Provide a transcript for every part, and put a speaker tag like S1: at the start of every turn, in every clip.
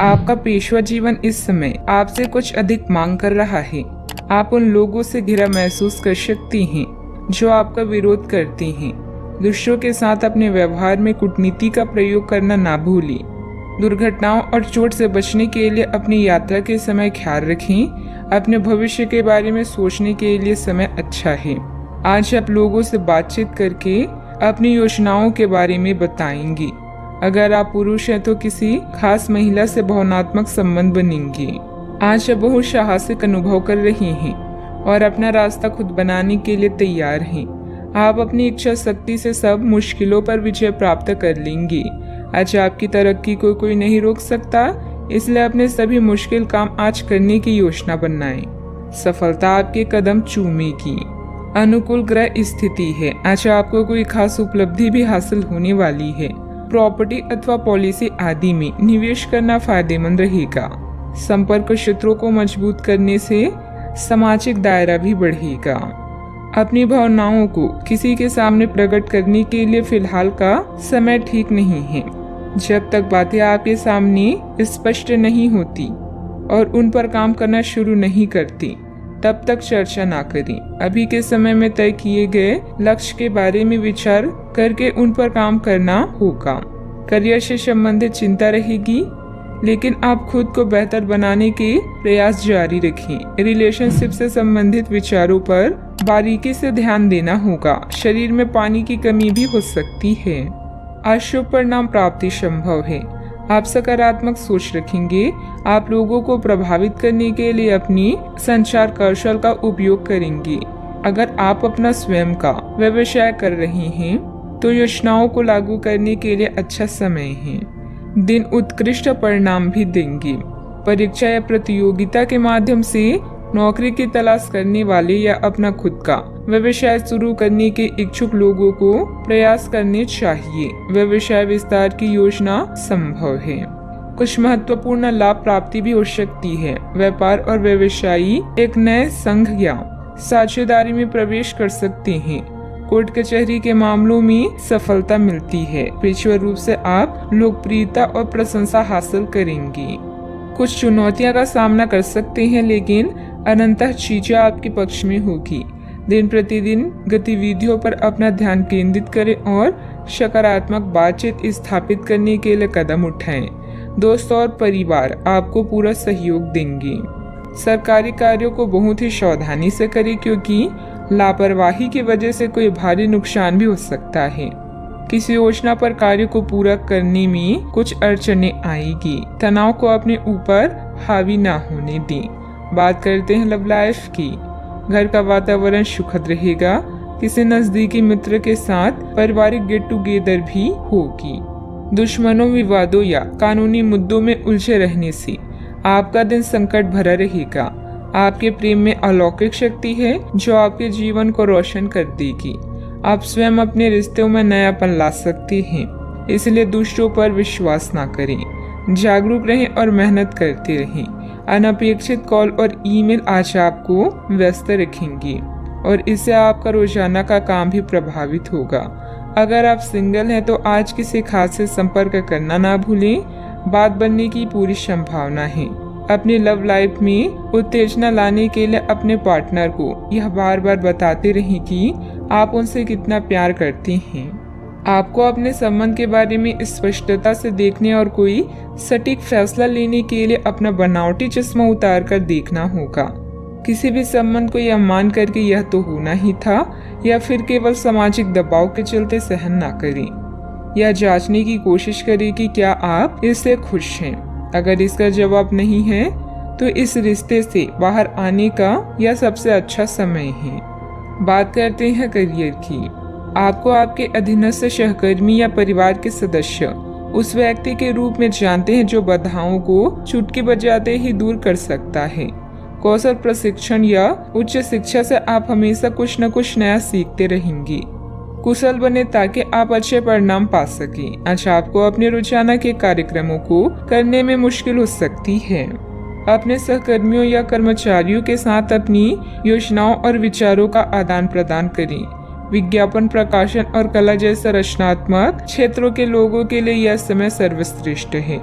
S1: आपका पेशवा जीवन इस समय आपसे कुछ अधिक मांग कर रहा है। आप उन लोगों से घिरा महसूस कर सकती हैं जो आपका विरोध करती हैं। दूसरों के साथ अपने व्यवहार में कूटनीति का प्रयोग करना ना भूलें। दुर्घटनाओं और चोट से बचने के लिए अपनी यात्रा के समय ख्याल रखें। अपने भविष्य के बारे में सोचने के लिए समय अच्छा है। आज आप लोगों से बातचीत करके अपनी योजनाओं के बारे में बताएंगे। अगर आप पुरुष हैं तो किसी खास महिला से भावनात्मक संबंध बनेंगे। आज आप बहुत साहसिक अनुभव कर रहे हैं और अपना रास्ता खुद बनाने के लिए तैयार हैं। आप अपनी इच्छा शक्ति से सब मुश्किलों पर विजय प्राप्त कर लेंगे। आज आपकी तरक्की को कोई नहीं रोक सकता, इसलिए अपने सभी मुश्किल काम आज करने की योजना बनाएं। सफलता आपके कदम चूमेगी। अनुकूल ग्रह स्थिति है। आज आपको कोई खास उपलब्धि भी हासिल होने वाली है। प्रॉपर्टी अथवा पॉलिसी आदि में निवेश करना फायदेमंद रहेगा। संपर्क क्षेत्रों को मजबूत करने से सामाजिक दायरा भी बढ़ेगा। अपनी भावनाओं को किसी के सामने प्रकट करने के लिए फिलहाल का समय ठीक नहीं है। जब तक बातें आपके सामने स्पष्ट नहीं होती और उन पर काम करना शुरू नहीं करती, तब तक चर्चा ना करें। अभी के समय में तय किए गए लक्ष्य के बारे में विचार करके उन पर काम करना होगा। करियर से संबंधित चिंता रहेगी, लेकिन आप खुद को बेहतर बनाने के प्रयास जारी रखें। रिलेशनशिप से संबंधित विचारों पर बारीकी से ध्यान देना होगा। शरीर में पानी की कमी भी हो सकती है। अशुभ परिणाम प्राप्ति संभव है। आप सकारात्मक सोच रखेंगे। आप लोगों को प्रभावित करने के लिए अपनी संचार कौशल का उपयोग करेंगे। अगर आप अपना स्वयं का व्यवसाय कर रहे हैं तो योजनाओं को लागू करने के लिए अच्छा समय है। दिन उत्कृष्ट परिणाम भी देंगे। परीक्षा या प्रतियोगिता के माध्यम से नौकरी की तलाश करने वाले या अपना खुद का व्यवसाय शुरू करने के इच्छुक लोगों को प्रयास करने चाहिए। व्यवसाय विस्तार की योजना संभव है। कुछ महत्वपूर्ण लाभ प्राप्ति भी हो सकती है। व्यापार और व्यवसायी एक नए संघ या साझेदारी में प्रवेश कर सकते हैं। कोर्ट कचहरी के मामलों में सफलता मिलती है। पेशेवर रूप से आप लोकप्रियता और प्रशंसा हासिल करेंगे। कुछ चुनौतियां का सामना कर सकते हैं, लेकिन अनंतः चीजें आपके पक्ष में होगी। दिन प्रतिदिन गतिविधियों पर अपना ध्यान केंद्रित करें और सकारात्मक बातचीत स्थापित करने के लिए कदम उठाएं। दोस्त और परिवार आपको पूरा सहयोग देंगे। सरकारी कार्यों को बहुत ही सावधानी से करें, क्योंकि लापरवाही की वजह से कोई भारी नुकसान भी हो सकता है। किसी योजना पर कार्य को पूरा करने में कुछ अड़चनें आएगी। तनाव को अपने ऊपर हावी ना होने दें। बात करते हैं लव लाइफ की। घर का वातावरण सुखद रहेगा। किसी नजदीकी मित्र के साथ पारिवारिक गेट टुगेदर भी होगी। दुश्मनों, विवादों या कानूनी मुद्दों में उलझे रहने से आपका दिन संकट भरा रहेगा। आपके प्रेम में अलौकिक शक्ति है जो आपके जीवन को रोशन कर देगी। आप स्वयं अपने रिश्तों में नयापन ला सकते हैं, इसलिए दूसरों पर विश्वास ना करें। जागरूक रहें और मेहनत करते रहें। अनपेक्षित कॉल और ईमेल आज आपको व्यस्त रखेंगे और इससे आपका रोजाना का काम भी प्रभावित होगा। अगर आप सिंगल हैं तो आज किसी खास से संपर्क करना ना भूलें। बात बनने की पूरी संभावना है। अपनी लव लाइफ में उत्तेजना लाने के लिए अपने पार्टनर को यह बार बार बताते रहें कि आप उनसे कितना प्यार करते हैं। आपको अपने संबंध के बारे में स्पष्टता से देखने और कोई सटीक फैसला लेने के लिए अपना बनावटी चश्मा उतार कर देखना होगा। किसी भी संबंध को यह मान करके यह तो होना ही था या फिर केवल सामाजिक दबाव के चलते सहन ना करें। यह जांचने की कोशिश करें कि क्या आप इससे खुश हैं। अगर इसका जवाब नहीं है तो इस रिश्ते से बाहर आने का यह सबसे अच्छा समय है। बात करते हैं करियर की। आपको आपके अधीनस्थ सहकर्मी या परिवार के सदस्य उस व्यक्ति के रूप में जानते हैं जो बाधाओं को चुटकी बजाते ही दूर कर सकता है। कौशल प्रशिक्षण या उच्च शिक्षा से आप हमेशा कुछ न कुछ नया सीखते रहेंगे। कुशल बने ताकि आप अच्छे परिणाम पा सकें। आज आपको अपने रोजाना के कार्यक्रमों को करने में मुश्किल हो सकती है। अपने सहकर्मियों या कर्मचारियों के साथ अपनी योजनाओं और विचारों का आदान प्रदान करें। विज्ञापन, प्रकाशन और कला जैसे रचनात्मक क्षेत्रों के लोगों के लिए यह समय सर्वश्रेष्ठ है।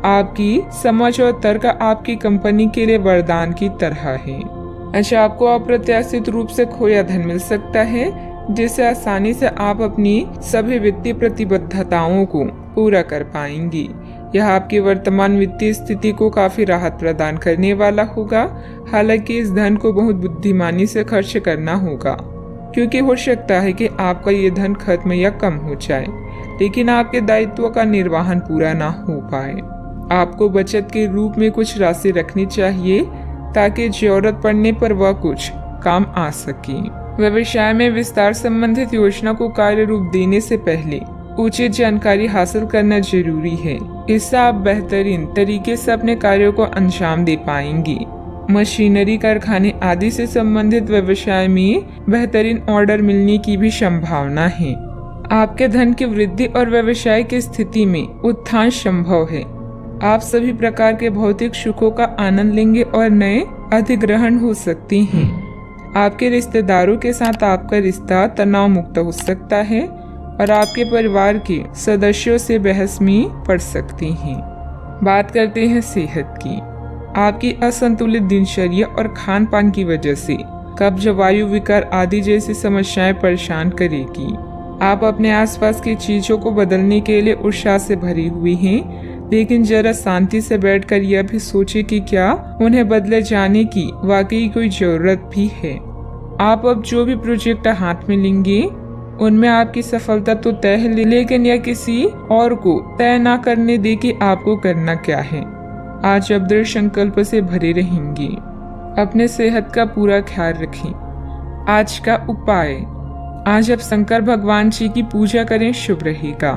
S1: आपकी समझ और तर्क आपकी कंपनी के लिए वरदान की तरह है। अच्छा, आपको अप्रत्याशित रूप से खोया धन मिल सकता है, जिससे आसानी से आप अपनी सभी वित्तीय प्रतिबद्धताओं को पूरा कर पाएंगी। यह आपकी वर्तमान वित्तीय स्थिति को काफी राहत प्रदान करने वाला होगा। हालांकि इस धन को बहुत बुद्धिमानी से खर्च करना होगा, क्योंकि हो सकता है कि आपका ये धन खत्म या कम हो जाए, लेकिन आपके दायित्वों का निर्वहन पूरा ना हो पाए। आपको बचत के रूप में कुछ राशि रखनी चाहिए, ताकि जरूरत पड़ने पर वह कुछ काम आ सके। व्यवसाय में विस्तार संबंधित योजना को कार्य रूप देने से पहले उचित जानकारी हासिल करना जरूरी है। इससे आप बेहतरीन तरीके से अपने कार्यों को अंजाम दे पाएंगी। मशीनरी, कारखाने आदि से संबंधित व्यवसाय में बेहतरीन ऑर्डर मिलने की भी संभावना है। आपके धन की वृद्धि और व्यवसाय की स्थिति में उत्थान संभव है। आप सभी प्रकार के भौतिक सुखों का आनंद लेंगे और नए अधिग्रहण हो सकते हैं। आपके रिश्तेदारों के साथ आपका रिश्ता तनाव मुक्त हो सकता है और आपके परिवार के सदस्यों से बहस में पड़ सकते हैं। बात करते हैं सेहत की। आपकी असंतुलित दिनचर्या और खान पान की वजह से कब्ज, वायु विकार आदि जैसी समस्याएं परेशान करेगी। आप अपने आसपास की चीजों को बदलने के लिए उत्साह से भरी हुई हैं, लेकिन जरा शांति से बैठकर यह भी सोचें कि क्या उन्हें बदले जाने की वाकई कोई जरूरत भी है। आप अब जो भी प्रोजेक्ट हाथ में लेंगे उनमें आपकी सफलता तो तय है, लेकिन यह किसी और को तय ना करने दे कि आपको करना क्या है। आज आप दृढ़ संकल्प से भरे रहेंगे। अपने सेहत का पूरा ख्याल रखें। आज का उपाय, आज आप शंकर भगवान जी की पूजा करें, शुभ रहेगा।